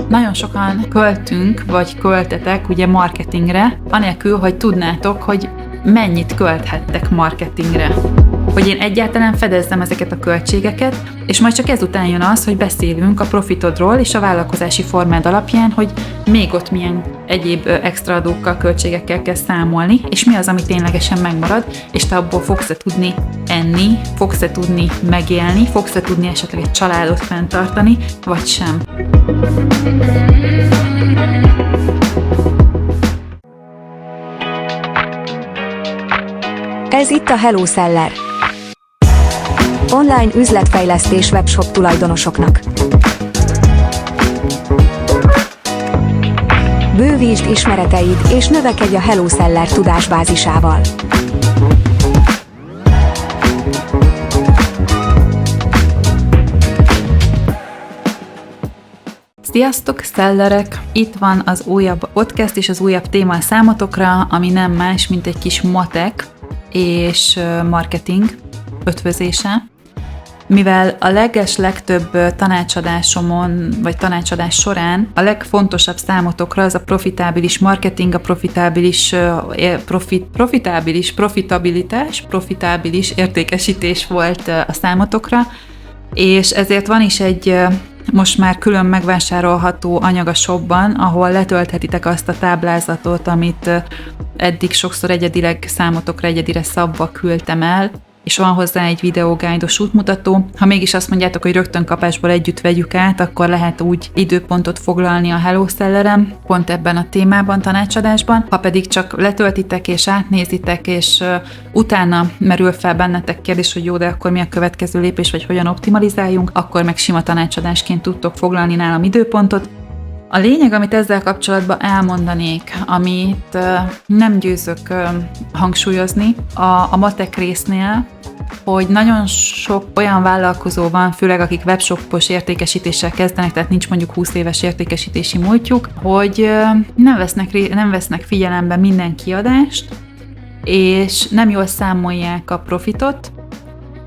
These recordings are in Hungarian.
Nagyon sokan költünk, vagy költetek ugye marketingre, anélkül, hogy tudnátok, hogy mennyit költhettek marketingre. Hogy én egyáltalán fedezzem ezeket a költségeket, és majd csak ezután jön az, hogy beszélünk a profitodról és a vállalkozási formád alapján, hogy még ott milyen egyéb extra adókkal, költségekkel kell számolni, és mi az, ami ténylegesen megmarad, és te abból fogsz-e tudni enni, fogsz-e tudni megélni, fogsz-e tudni esetleg egy családot fenntartani, vagy sem. Ez itt a Hello Seller. Online üzletfejlesztés webshop tulajdonosoknak. Bővítsd ismereteid és növekedj a Hello Seller tudásbázisával. Sziasztok, szellerek! Itt van az újabb podcast és az újabb téma a számotokra, ami nem más, mint egy kis matek és marketing ötvözése. Mivel a legtöbb tanácsadásomon, vagy tanácsadás során a legfontosabb számotokra az a profitábilis marketing, a profitábilis értékesítés volt a számotokra, és ezért van is egy most már külön megvásárolható anyag a shopban, ahol letölthetitek azt a táblázatot, amit eddig sokszor egyedileg számotokra egyedire szabva küldtem el, és van hozzá egy videógájdos útmutató. Ha mégis azt mondjátok, hogy rögtön kapásból együtt vegyük át, akkor lehet úgy időpontot foglalni a Hello Sellerem, pont ebben a témában, tanácsadásban. Ha pedig csak letöltitek és átnézitek, és utána merül fel bennetek kérdés, hogy jó, de akkor mi a következő lépés, vagy hogyan optimalizáljunk, akkor meg sima tanácsadásként tudtok foglalni nálam időpontot. A lényeg, amit ezzel kapcsolatban elmondanék, amit nem győzök hangsúlyozni a matek résznél, hogy nagyon sok olyan vállalkozó van, főleg akik webshopos értékesítéssel kezdenek, tehát nincs mondjuk 20 éves értékesítési múltjuk, hogy nem vesznek figyelembe minden kiadást, és nem jól számolják a profitot.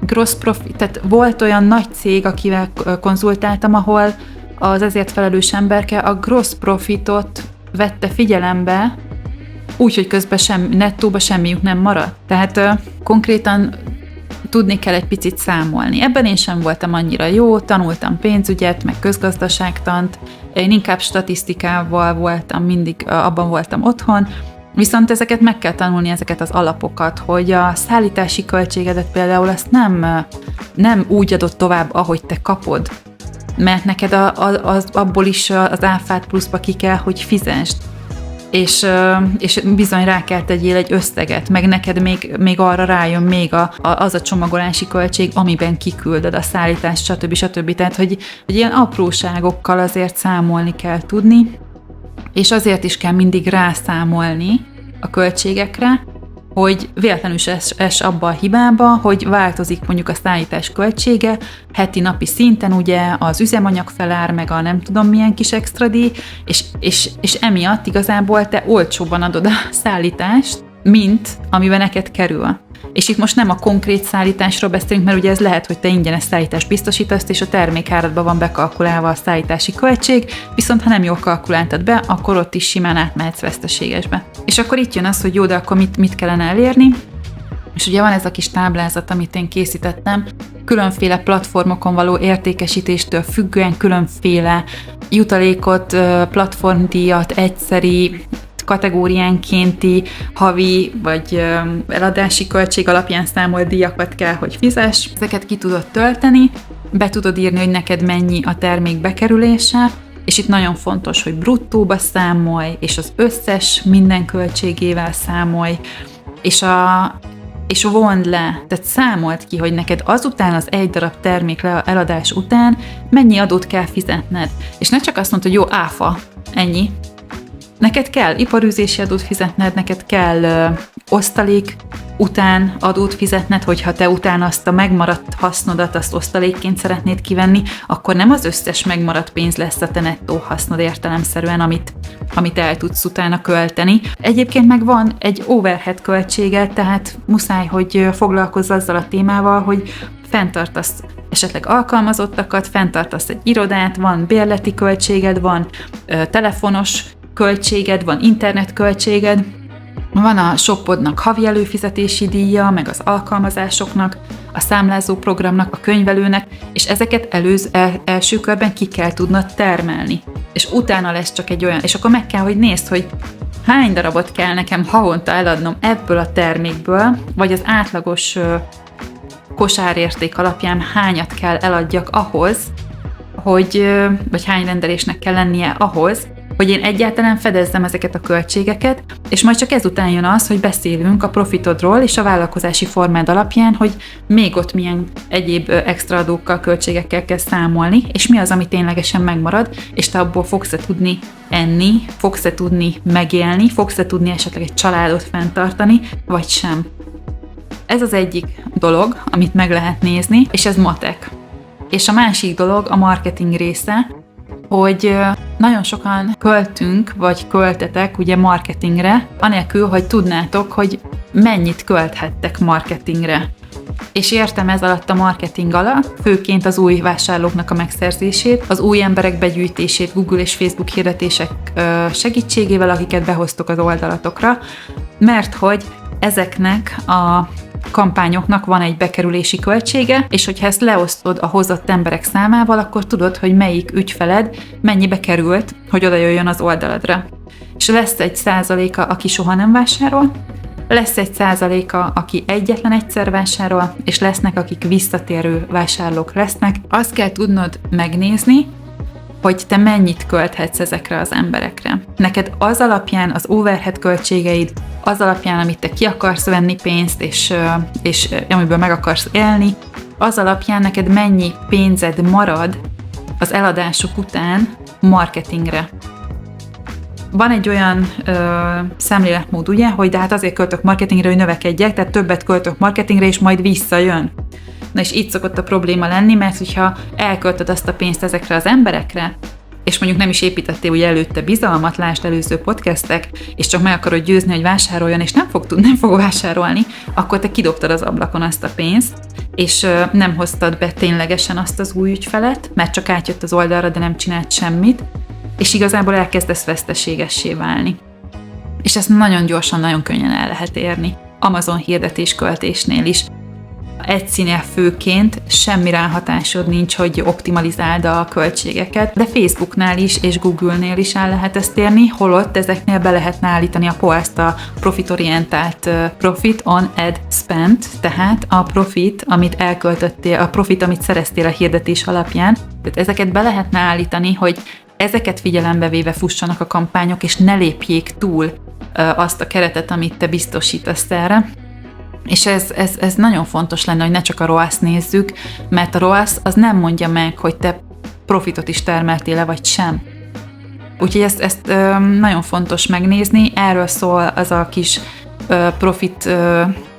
Gross profit, tehát volt olyan nagy cég, akivel konzultáltam, ahol az ezért felelős emberke a gross profitot vette figyelembe, úgyhogy közben nettóba semmiük nem maradt. Tehát konkrétan tudni kell egy picit számolni. Ebben én sem voltam annyira jó, tanultam pénzügyet, meg közgazdaságtant, én inkább statisztikával voltam, mindig abban voltam otthon, viszont ezeket meg kell tanulni, ezeket az alapokat, hogy a szállítási költségedet például azt nem úgy adod tovább, ahogy te kapod, mert neked abból is az áfát pluszba ki kell, hogy fizesd. És bizony rá kell tegyél egy összeget, meg neked még arra rájön még az a csomagolási költség, amiben kiküldöd a szállítást, stb. Tehát, hogy ilyen apróságokkal azért számolni kell tudni, és azért is kell mindig rászámolni a költségekre, hogy véletlenül es abba a hibába, hogy változik mondjuk a szállítás költsége, heti-napi szinten ugye az üzemanyag felár, meg a nem tudom milyen kis extra díj, és emiatt igazából te olcsóban adod a szállítást, mint amiben neked kerül. És itt most nem a konkrét szállításról beszélünk, mert ugye ez lehet, hogy te ingyenes szállítást biztosítasz, és a termékáradban van bekalkulálva a szállítási költség, viszont ha nem jól kalkuláltad be, akkor ott is simán átmehetsz veszteségesbe. És akkor itt jön az, hogy jó, de akkor mit kellene elérni? És ugye van ez a kis táblázat, amit én készítettem, különféle platformokon való értékesítéstől függően különféle jutalékot, platformdíjat, egyszeri, kategóriánkénti, havi vagy eladási költség alapján számolt díjakat kell, hogy fizess. Ezeket ki tudod tölteni, be tudod írni, hogy neked mennyi a termék bekerülése, és itt nagyon fontos, hogy bruttóba számolj, és az összes minden költségével számolj, és vond le, tehát számolt ki, hogy neked azután az egy darab termék eladás után mennyi adót kell fizetned. És ne csak azt mondod, hogy jó, áfa, ennyi. Neked kell iparűzési adót fizetned, neked kell osztalék után adót fizetned, hogyha te utána azt a megmaradt hasznodat, azt osztalékként szeretnéd kivenni, akkor nem az összes megmaradt pénz lesz a te nettó hasznod értelemszerűen, amit el tudsz utána költeni. Egyébként meg van egy overhead költsége, tehát muszáj, hogy foglalkozz azzal a témával, hogy fenntartasz esetleg alkalmazottakat, fenntartasz egy irodát, van bérleti költséged, van telefonos költséged, van internetköltséged, van a shopodnak havi előfizetési díja, meg az alkalmazásoknak, a számlázó programnak, a könyvelőnek, és ezeket első körben ki kell tudnod termelni. És utána lesz csak egy olyan, és akkor meg kell, hogy nézd, hogy hány darabot kell nekem havonta eladnom ebből a termékből, vagy az átlagos kosárérték alapján hányat kell eladjak ahhoz, vagy hány rendelésnek kell lennie ahhoz, hogy én egyáltalán fedezzem ezeket a költségeket, és majd csak ezután jön az, hogy beszélünk a profitodról és a vállalkozási formád alapján, hogy még ott milyen egyéb extra adókkal, költségekkel kell számolni, és mi az, ami ténylegesen megmarad, és te abból fogsz-e tudni enni, fogsz-e tudni megélni, fogsz-e tudni esetleg egy családot fenntartani, vagy sem. Ez az egyik dolog, amit meg lehet nézni, és ez matek. És a másik dolog a marketing része, hogy nagyon sokan költünk, vagy költetek ugye marketingre, anélkül, hogy tudnátok, hogy mennyit költhettek marketingre. És értem ez alatt a marketing alatt, főként az új vásárlóknak a megszerzését, az új emberek begyűjtését Google és Facebook hirdetések segítségével, akiket behoztok az oldalatokra, mert hogy ezeknek a kampányoknak van egy bekerülési költsége, és hogyha ezt leosztod a hozott emberek számával, akkor tudod, hogy melyik ügyfeled mennyibe került, hogy oda jöjjön az oldaladra. És lesz egy százaléka, aki soha nem vásárol, lesz egy százaléka, aki egyetlen egyszer vásárol, és lesznek, akik visszatérő vásárlók lesznek. Azt kell tudnod megnézni, hogy te mennyit költhetsz ezekre az emberekre. Neked az alapján az overhead költségeid, az alapján, amit te ki akarsz venni pénzt, és amiből meg akarsz élni, az alapján neked mennyi pénzed marad az eladások után marketingre. Van egy olyan szemléletmód, ugye, hogy de hát azért költök marketingre, hogy növekedjek, tehát többet költök marketingre, és majd visszajön. Na és így szokott a probléma lenni, mert hogyha elköltöd azt a pénzt ezekre az emberekre, és mondjuk nem is építettél ugye előtte bizalmat, lásd előző podcastek, és csak meg akarod győzni, hogy vásároljon, és nem fog vásárolni, akkor te kidobtad az ablakon azt a pénzt, és nem hoztad be ténylegesen azt az új ügyfelet, mert csak átjött az oldalra, de nem csinált semmit, és igazából elkezdesz veszteségessé válni. És ezt nagyon gyorsan, nagyon könnyen el lehet érni. Amazon hirdetésköltésnél is. Etsy-nél főként semmi ráhatásod nincs, hogy optimalizáld a költségeket, de Facebooknál is és Google-nél is el lehet ezt érni, holott ezeknél be lehetne állítani a POAS-t, a profitorientált Profit on Ad Spent, tehát a profit, amit elköltöttél, a profit, amit szereztél a hirdetés alapján, tehát ezeket be lehetne állítani, hogy ezeket figyelembe véve fussanak a kampányok, és ne lépjék túl azt a keretet, amit te biztosítasz erre. És ez nagyon fontos lenne, hogy ne csak a ROAS nézzük, mert a ROAS az nem mondja meg, hogy te profitot is termeltél-e, vagy sem. Úgyhogy ezt nagyon fontos megnézni. Erről szól az a kis profit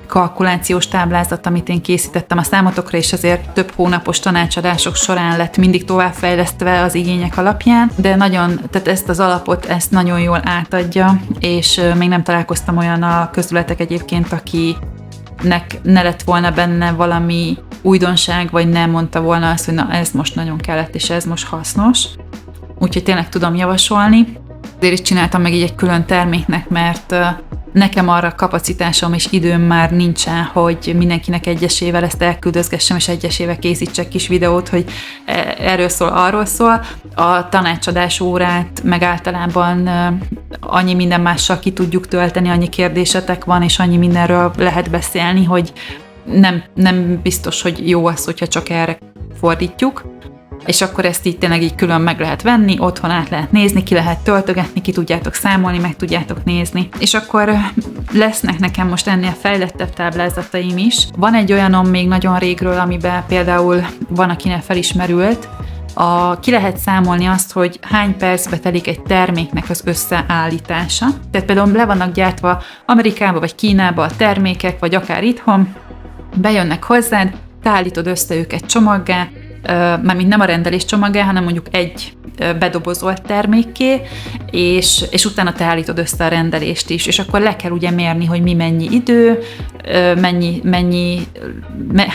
kalkulációs táblázat, amit én készítettem a számotokra, és azért több hónapos tanácsadások során lett mindig továbbfejlesztve az igények alapján, de tehát ezt az alapot ezt nagyon jól átadja, és még nem találkoztam olyan a közületek egyébként, akinek ne lett volna benne valami újdonság, vagy nem mondta volna azt, hogy na ez most nagyon kellett, és ez most hasznos. Úgyhogy tényleg tudom javasolni. Ezért is csináltam meg így egy külön terméknek, mert nekem arra kapacitásom és időm már nincsen, hogy mindenkinek egyesével ezt elküldözgessem, és egyesével készítsek kis videót, hogy erről szól, arról szól. A tanácsadás órát meg általában annyi minden mással ki tudjuk tölteni, annyi kérdésetek van, és annyi mindenről lehet beszélni, hogy nem biztos, hogy jó az, hogyha csak erre fordítjuk. És akkor ezt így tényleg így külön meg lehet venni, otthon át lehet nézni, ki lehet töltögetni, ki tudjátok számolni, meg tudjátok nézni. És akkor lesznek nekem most ennél fejlettebb táblázataim is. Van egy olyanom még nagyon régről, amiben például van, akinek felismerült, ki lehet számolni azt, hogy hány percbe telik egy terméknek az összeállítása. Tehát például le vannak gyártva Amerikába vagy Kínába a termékek, vagy akár itthon, bejönnek hozzád, te állítod össze őket csomaggá, mármint nem a rendelés csomaggá, hanem mondjuk egy bedobozolt termékké, és utána te állítod össze a rendelést is, és akkor le kell ugye mérni, hogy mi mennyi idő,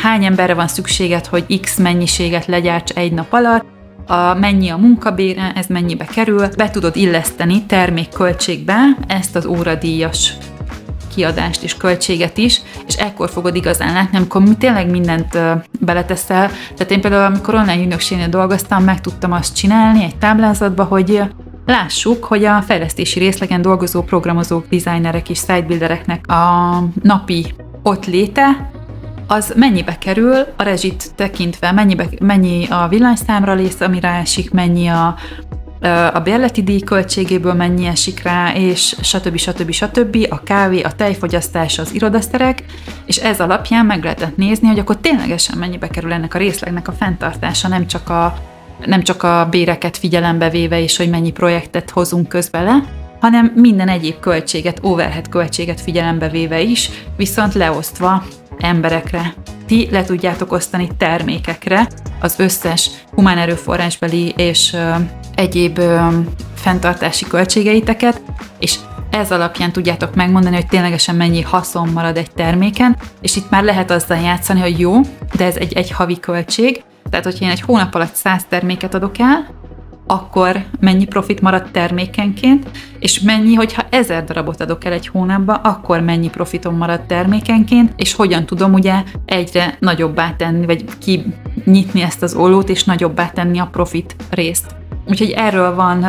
hány emberre van szükséged, hogy X mennyiséget legyárts egy nap alatt, mennyi a munkabére, ez mennyibe kerül, be tudod illeszteni termékköltségbe ezt az óradíjas kiadást és költséget is, és ekkor fogod igazán látni, amikor tényleg mindent beleteszel. Tehát én például, amikor online ügynökségnél dolgoztam, meg tudtam azt csinálni egy táblázatba, hogy lássuk, hogy a fejlesztési részlegen dolgozó programozók, designerek és sitebuildereknek a napi ott léte, az mennyibe kerül, a rezsit tekintve, mennyi a villanyszámra rész, amire esik, mennyi a bérleti díj költségéből mennyi esik rá, és stb. A kávé, a tejfogyasztás, az irodaszerek, és ez alapján meg lehetett nézni, hogy akkor ténylegesen mennyibe kerül ennek a részlegnek a fenntartása, nem csak a béreket figyelembe véve, és hogy mennyi projektet hozunk közbe le, hanem minden egyéb költséget, overhead költséget figyelembe véve is, viszont leosztva emberekre. Ti le tudjátok osztani termékekre az összes humán erőforrásbeli és egyéb fenntartási költségeiteket, és ez alapján tudjátok megmondani, hogy ténylegesen mennyi haszon marad egy terméken, és itt már lehet azzal játszani, hogy jó, de ez egy havi költség, tehát hogyha én egy hónap alatt 100 terméket adok el, akkor mennyi profit marad termékenként, és mennyi, hogyha 1000 darabot adok el egy hónapba, akkor mennyi profitom marad termékenként, és hogyan tudom ugye egyre nagyobbá tenni, vagy kinyitni ezt az ollót, és nagyobbá tenni a profit részt. Úgyhogy erről van,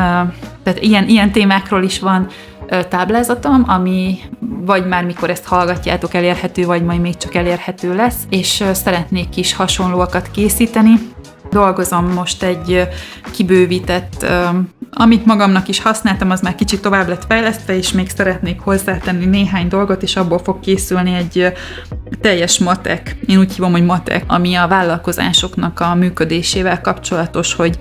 tehát ilyen témákról is van táblázatom, ami vagy már mikor ezt hallgatjátok elérhető, vagy majd még csak elérhető lesz, és szeretnék is hasonlóakat készíteni. Dolgozom most egy kibővített, amit magamnak is használtam, az már kicsit tovább lett fejlesztve, és még szeretnék hozzátenni néhány dolgot, és abból fog készülni egy teljes matek, én úgy hívom, hogy matek, ami a vállalkozásoknak a működésével kapcsolatos, hogy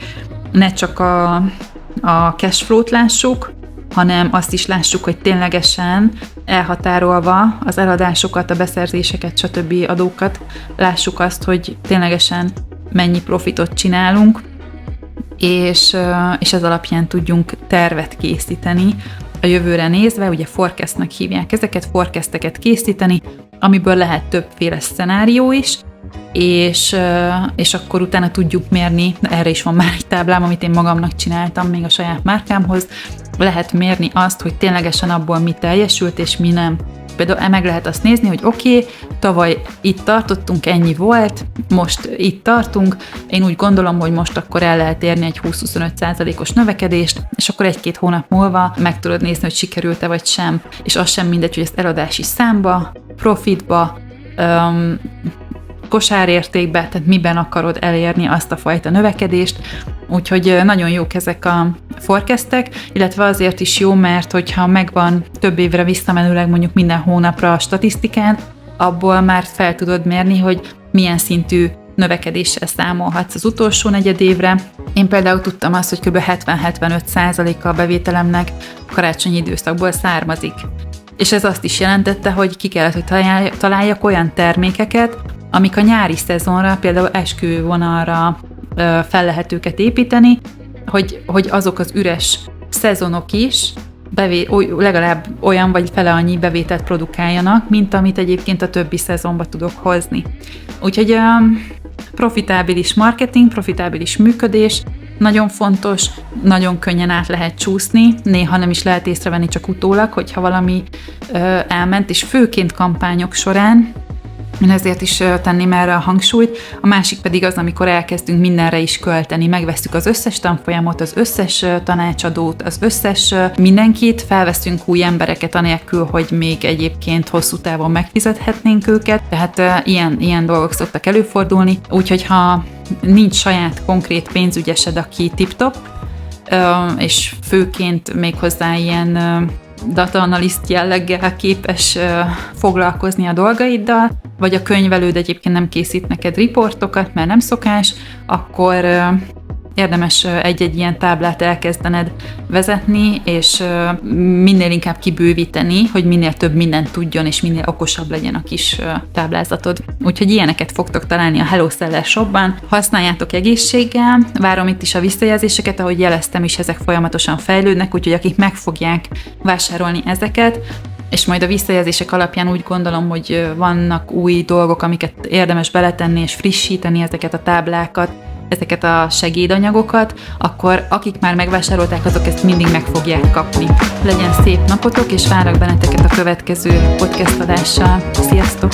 ne csak a cashflow-t lássuk, hanem azt is lássuk, hogy ténylegesen elhatárolva az eladásokat, a beszerzéseket, stb. Adókat, lássuk azt, hogy ténylegesen mennyi profitot csinálunk, és ez alapján tudjunk tervet készíteni a jövőre nézve, ugye forecastnak hívják ezeket, forecasteket készíteni, amiből lehet többféle szenárió is, és akkor utána tudjuk mérni, erre is van már egy táblám, amit én magamnak csináltam még a saját márkámhoz, lehet mérni azt, hogy ténylegesen abból mi teljesült, és mi nem. Például meg lehet azt nézni, hogy oké, tavaly itt tartottunk, ennyi volt, most itt tartunk, én úgy gondolom, hogy most akkor el lehet érni egy 20-25%-os növekedést, és akkor 1-2 hónap múlva meg tudod nézni, hogy sikerült-e vagy sem. És az sem mindegy, hogy ezt eladási számba, profitba, kosárértékbe, tehát miben akarod elérni azt a fajta növekedést. Úgyhogy nagyon jók ezek a forecastek, illetve azért is jó, mert hogyha megvan több évre visszamenőleg mondjuk minden hónapra a statisztikán, abból már fel tudod mérni, hogy milyen szintű növekedéssel számolhatsz az utolsó negyedévre. Én például tudtam azt, hogy kb. 70-75%-a a bevételemnek a karácsonyi időszakból származik. És ez azt is jelentette, hogy ki kellett, hogy találjak olyan termékeket, amik a nyári szezonra, például esküvővonalra fel lehet őket építeni, hogy azok az üres szezonok is legalább olyan vagy fele annyi bevételt produkáljanak, mint amit egyébként a többi szezonba tudok hozni. Úgyhogy profitábilis marketing, profitábilis működés, nagyon fontos, nagyon könnyen át lehet csúszni, néha nem is lehet észrevenni csak utólag, hogyha valami elment, és főként kampányok során, én ezért is tenném erre a hangsúlyt. A másik pedig az, amikor elkezdünk mindenre is költeni. Megvesszük az összes tanfolyamot, az összes tanácsadót, az összes mindenkit, felveszünk új embereket anélkül, hogy még egyébként hosszú távon megfizethetnénk őket. Tehát ilyen dolgok szoktak előfordulni. Úgyhogy ha nincs saját konkrét pénzügyesed, aki tip-top, és főként méghozzá ilyen data analyst jelleggel képes foglalkozni a dolgaiddal, vagy a könyvelőd egyébként nem készít neked riportokat, mert nem szokás, akkor érdemes egy-egy ilyen táblát elkezdened vezetni, és minél inkább kibővíteni, hogy minél több mindent tudjon, és minél okosabb legyen a kis táblázatod. Úgyhogy ilyeneket fogtok találni a Hello Seller shopban. Használjátok egészséggel, várom itt is a visszajelzéseket, ahogy jeleztem is, ezek folyamatosan fejlődnek, úgyhogy akik meg fogják vásárolni ezeket, és majd a visszajelzések alapján úgy gondolom, hogy vannak új dolgok, amiket érdemes beletenni és frissíteni ezeket a táblákat, ezeket a segédanyagokat, akkor akik már megvásárolták, azok ezt mindig meg fogják kapni. Legyen szép napotok, és várok benneteket a következő podcast adással. Sziasztok!